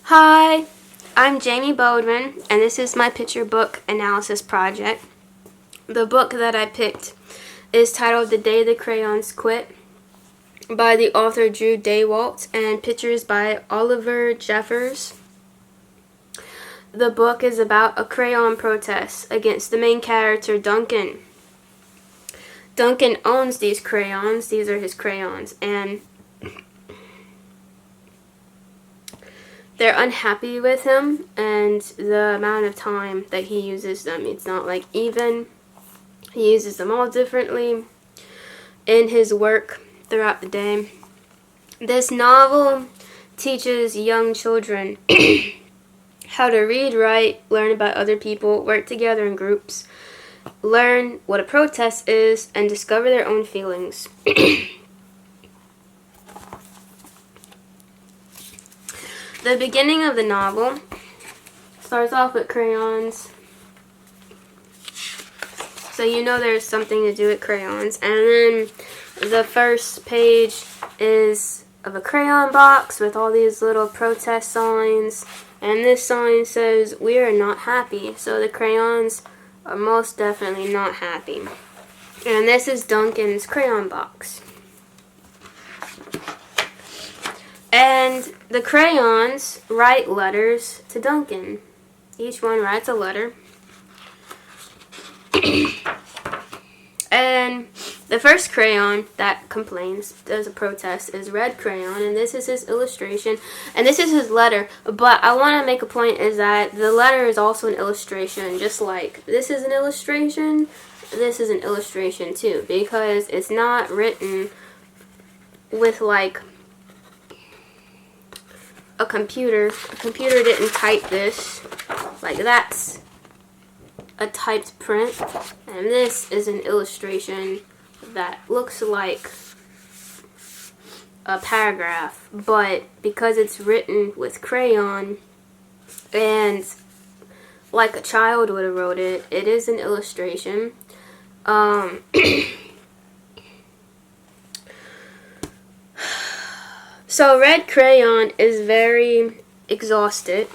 Hi, I'm Jamie Bowden, and this is my picture book analysis project. The book that I picked is titled The Day the Crayons Quit by the author Drew Daywalt and pictures by Oliver Jeffers. The book is about a crayon protest against the main character, Duncan. Duncan owns these crayons. These are his crayons, and they're unhappy with him and the amount of time that he uses them. It's not like even. He uses them all differently in his work throughout the day. This novel teaches young children how to read, write, learn about other people, work together in groups, learn what a protest is, and discover their own feelings. The beginning of the novel starts off with crayons. So you know there's something to do with crayons. And then the first page is of a crayon box with all these little protest signs. And this sign says, "We are not happy." So the crayons are most definitely not happy. And this is Duncan's crayon box. And the crayons write letters to Duncan. Each one writes a letter. And the first crayon that complains, there's a protest, is Red Crayon, and this is his illustration, and this is his letter. But I want to make a point is that the letter is also an illustration, just like this is an illustration, this is an illustration too, because it's not written with like a computer. A computer didn't type this. Like that's a typed print, and this is an illustration that looks like a paragraph, but because it's written with crayon and like a child would have wrote it, it is an illustration. So Red Crayon is very exhausted,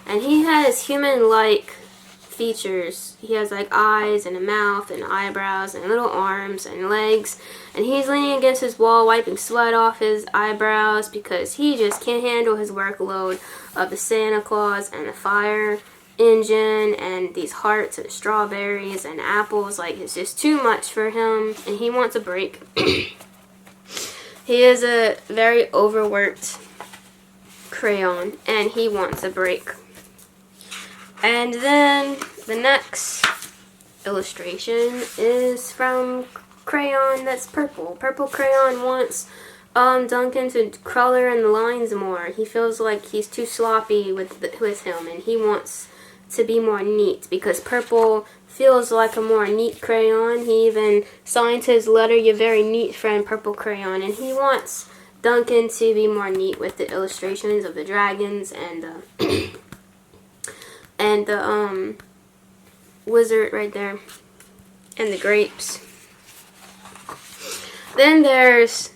and he has human-like features. He has like eyes and a mouth and eyebrows and little arms and legs, and he's leaning against his wall wiping sweat off his eyebrows because he just can't handle his workload of the Santa Claus and the fire engine and these hearts and strawberries and apples. Like, it's just too much for him and he wants a break. He is a very overworked crayon and he wants a break. And then the next illustration is from crayon that's purple. Purple Crayon wants Duncan to color in the lines more. He feels like he's too sloppy with him, and he wants to be more neat because purple feels like a more neat crayon. He even signed his letter, "Your very neat friend, Purple Crayon," and he wants Duncan to be more neat with the illustrations of the dragons and the wizard right there, and the grapes. Then there's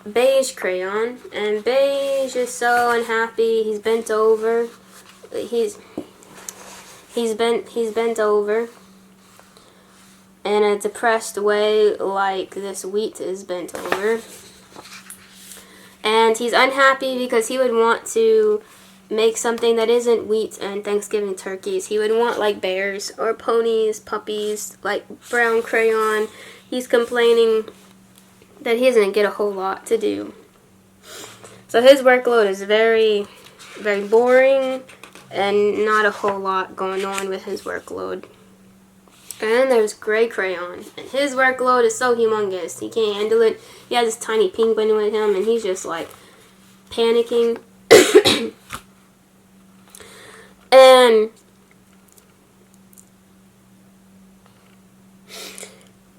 Beige Crayon, and Beige is so unhappy. He's bent over. He's bent over in a depressed way, like this wheat is bent over. And he's unhappy because he would want to make something that isn't wheat and Thanksgiving turkeys. He would want like bears or ponies, puppies, like Brown Crayon. He's complaining that he doesn't get a whole lot to do. So his workload is very, very boring and not a whole lot going on with his workload. And then there's Gray Crayon, and his workload is so humongous. He can't handle it. He has this tiny penguin with him and he's just like panicking.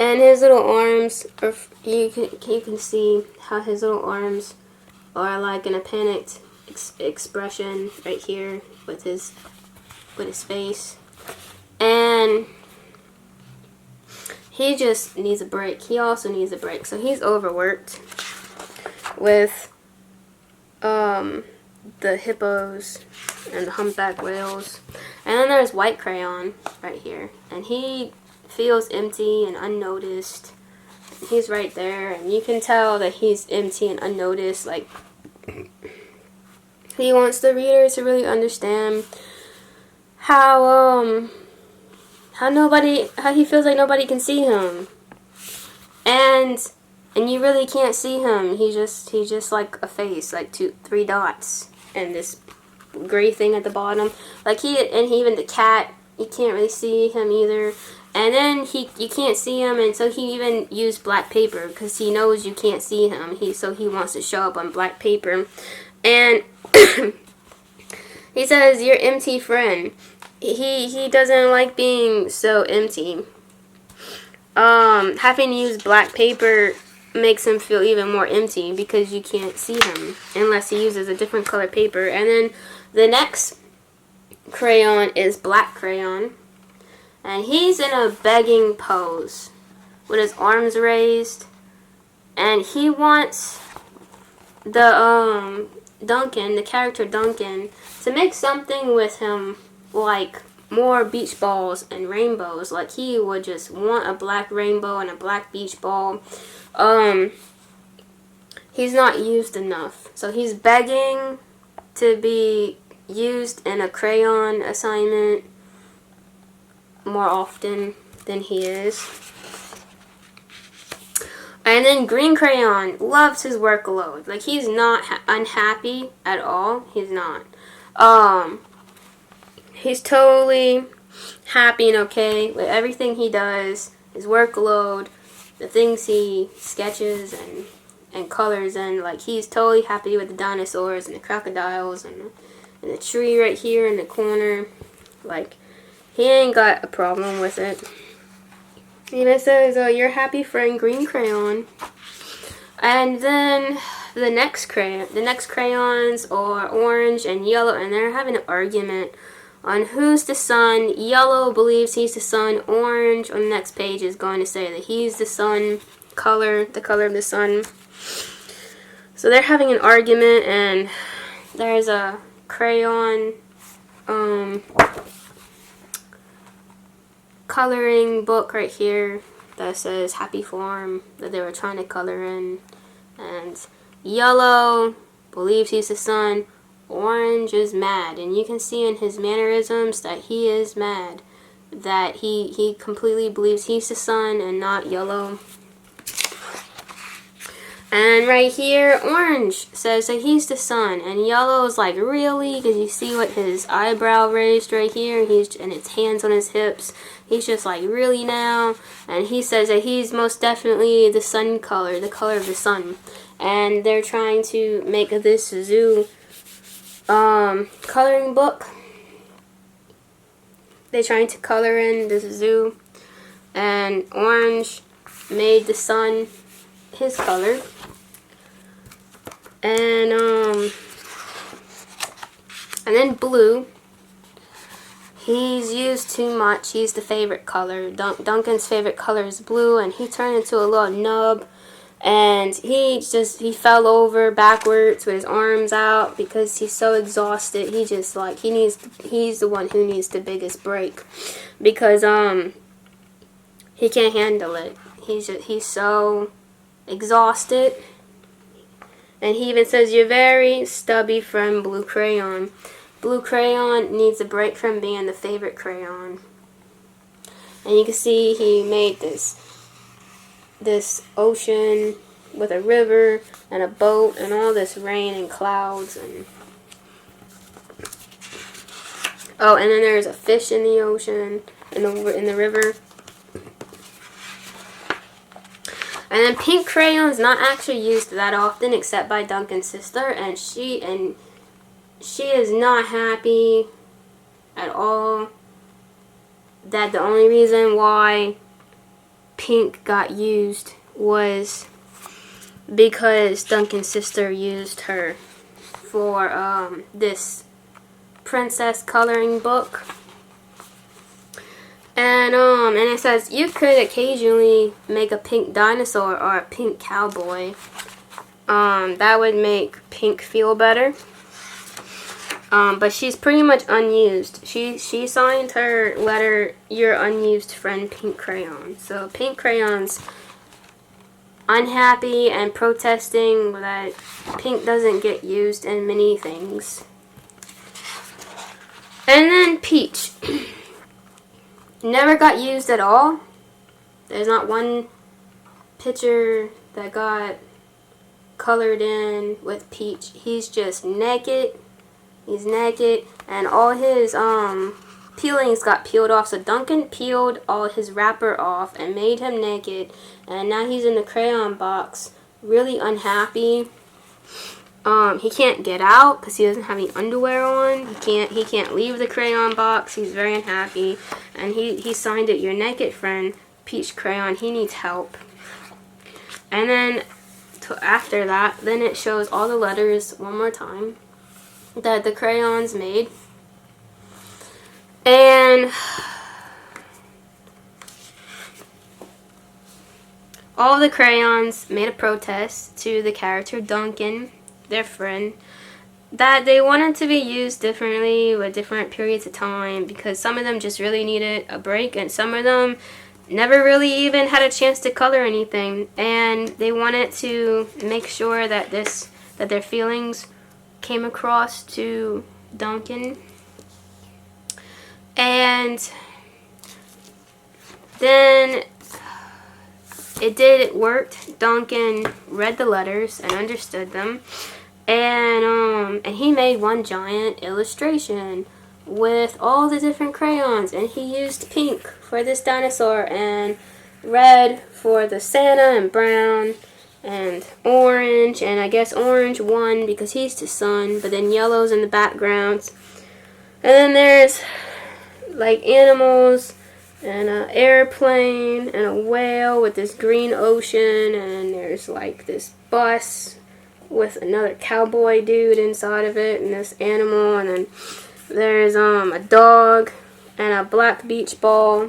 And his little arms are, you can see how his little arms are like in a panicked expression right here with his face. And he just needs a break. He also needs a break. So he's overworked with the hippos and the humpback whales. And then there's white crayon right here. And he feels empty and unnoticed. He's right there, and you can tell that he's empty and unnoticed. Like, he wants the reader to really understand how he feels like nobody can see him. And you really can't see him. He's just like a face, like 3 dots, and this gray thing at the bottom. Like even the cat, you can't really see him either. And then you can't see him, and so he even used black paper because he knows you can't see him. So he wants to show up on black paper, and he says, "Your empty friend." He doesn't like being so empty. Having to use black paper makes him feel even more empty because you can't see him unless he uses a different color paper. And then the next crayon is black crayon, and he's in a begging pose with his arms raised, and he wants the Duncan, the character Duncan, to make something with him, like more beach balls and rainbows. Like, he would just want a black rainbow and a black beach ball. He's not used enough, so he's begging to be used in a crayon assignment more often than he is. And then green crayon loves his workload. Like, he's not unhappy at all. He's not. He's totally happy and okay with everything he does, his workload, the things he sketches and colors, and like, he's totally happy with the dinosaurs and the crocodiles and the tree right here in the corner. Like, he ain't got a problem with it. And it says, "Your happy friend, green crayon." And then the next crayons are orange and yellow, and they're having an argument on who's the sun. Yellow believes he's the sun. Orange on the next page is going to say that he's the sun color, the color of the sun. So they're having an argument, and there's a crayon coloring book right here that says Happy Farm that they were trying to color in. And yellow believes he's the sun. Orange is mad, and you can see in his mannerisms that he is mad, that he completely believes he's the sun and not yellow. And right here, orange says that he's the sun, and yellow is like, really? Because you see what his eyebrow raised right here, and his hands on his hips. He's just like, really now? And he says that he's most definitely the sun color, the color of the sun. And they're trying to make this zoo coloring book. They're trying to color in this zoo, and orange made the sun his color. And then blue, he's used too much. He's the favorite color. Duncan's favorite color is blue, and he turned into a little nub, and he fell over backwards with his arms out because he's so exhausted. He just like, he's the one who needs the biggest break because he can't handle it. He's so exhausted. And he even says, "You're very stubby friend, blue crayon." Blue crayon needs a break from being the favorite crayon. And you can see he made this ocean with a river and a boat and all this rain and clouds, and and then there's a fish in the ocean, in the river. And then pink crayon is not actually used that often except by Duncan's sister, and she is not happy at all that the only reason why pink got used was because Duncan's sister used her for this princess coloring book. And it says you could occasionally make a pink dinosaur or a pink cowboy. That would make pink feel better. But she's pretty much unused. She signed her letter, "Your unused friend, Pink Crayon." So Pink Crayon's unhappy and protesting that Pink doesn't get used in many things. And then Peach never got used at all. There's not one picture that got colored in with Peach. He's just naked. He's naked, and all his peelings got peeled off. So Duncan peeled all his wrapper off and made him naked, and now he's in the crayon box, really unhappy. He can't get out because he doesn't have any underwear on. He can't leave the crayon box. He's very unhappy, and he signed it, "Your naked friend, Peach Crayon. He needs help." And then after that, then it shows all the letters one more time that the crayons made. And all the crayons made a protest to the character Duncan, their friend, that they wanted to be used differently with different periods of time, because some of them just really needed a break, and some of them never really even had a chance to color anything, and they wanted to make sure that their feelings came across to Duncan. And then it worked. Duncan read the letters and understood them, and he made one giant illustration with all the different crayons, and he used pink for this dinosaur and red for the Santa and brown and orange, and I guess orange won because he's the sun, but then yellow's in the background. And then there's like animals and an airplane and a whale with this green ocean, and there's like this bus with another cowboy dude inside of it and this animal, and then there's a dog and a black beach ball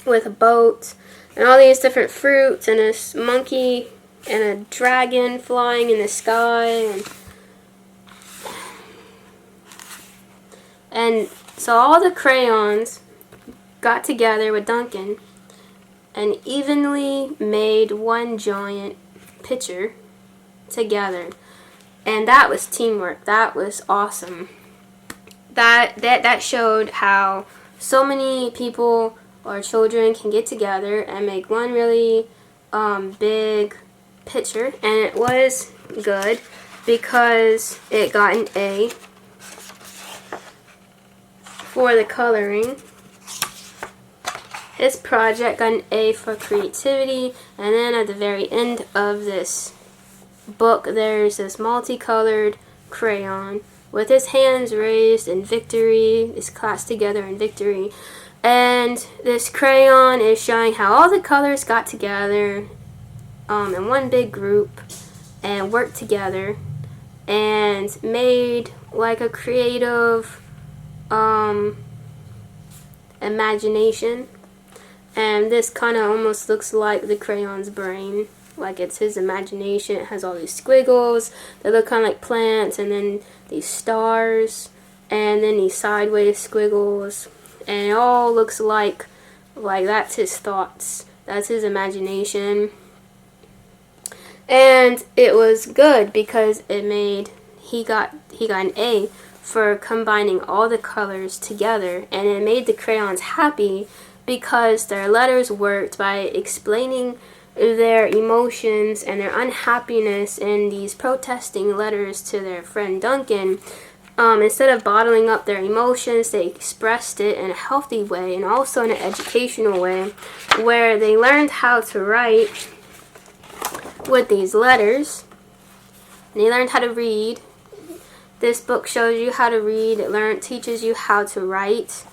with a boat and all these different fruits and this monkey and a dragon flying in the sky, and so all the crayons got together with Duncan and evenly made one giant picture together, and that was teamwork. That was awesome. That showed how so many people or children can get together and make one really big picture, and it was good because it got an A for the coloring. His project got an A for creativity, and then at the very end of this book there's this multicolored crayon with his hands raised in victory, his class together in victory, and this crayon is showing how all the colors got together in one big group and worked together and made like a creative imagination. And this kind of almost looks like the crayon's brain, like it's his imagination. It has all these squiggles that look kind of like plants, and then these stars, and then these sideways squiggles, and it all looks like that's his thoughts, that's his imagination. And it was good because he got an A for combining all the colors together, and it made the crayons happy because their letters worked by explaining their emotions and their unhappiness in these protesting letters to their friend Duncan. Instead of bottling up their emotions, they expressed it in a healthy way and also in an educational way, where they learned how to write with these letters. And they learned how to read. This book shows you how to read. It teaches you how to write.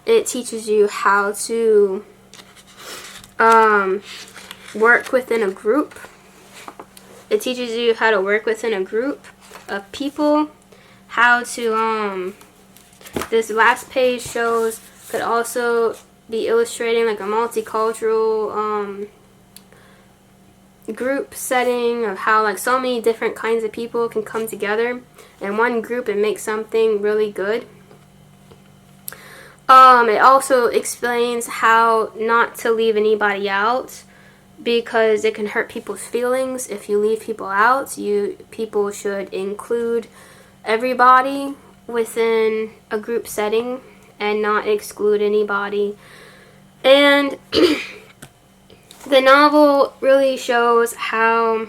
It teaches you how to work within a group. It teaches you how to work within a group of people. How to this last page could also be illustrating like a multicultural group setting of how like so many different kinds of people can come together in one group and make something really good. It also explains how not to leave anybody out, because it can hurt people's feelings if you leave people out. People should include everybody within a group setting and not exclude anybody. And the novel really shows how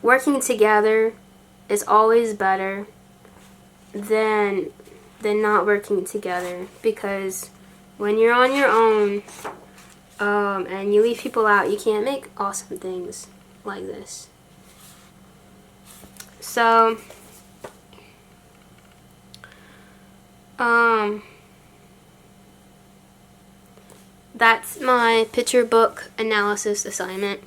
working together is always better than not working together, because when you're on your own and you leave people out, you can't make awesome things like this. So that's my picture book analysis assignment.